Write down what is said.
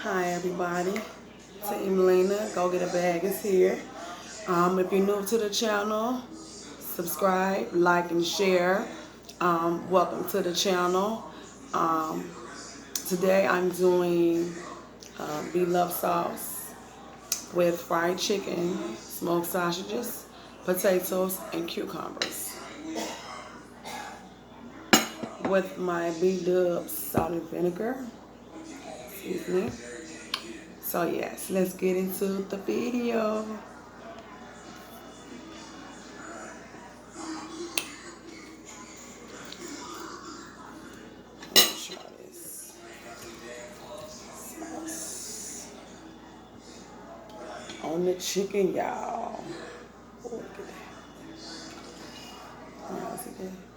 Hi everybody, Team Lena, Go Get a Bag is here. If you're new to the channel, subscribe, like, and share. Welcome to the channel. Um, Today I'm doing beef sauce with fried chicken, smoked sausages, potatoes, and cucumbers with my B-Dubs salt and vinegar. Excuse me. So yes, let's get into the video. Let's try this sauce on the chicken, y'all. Oh, look at that. Y'all see that?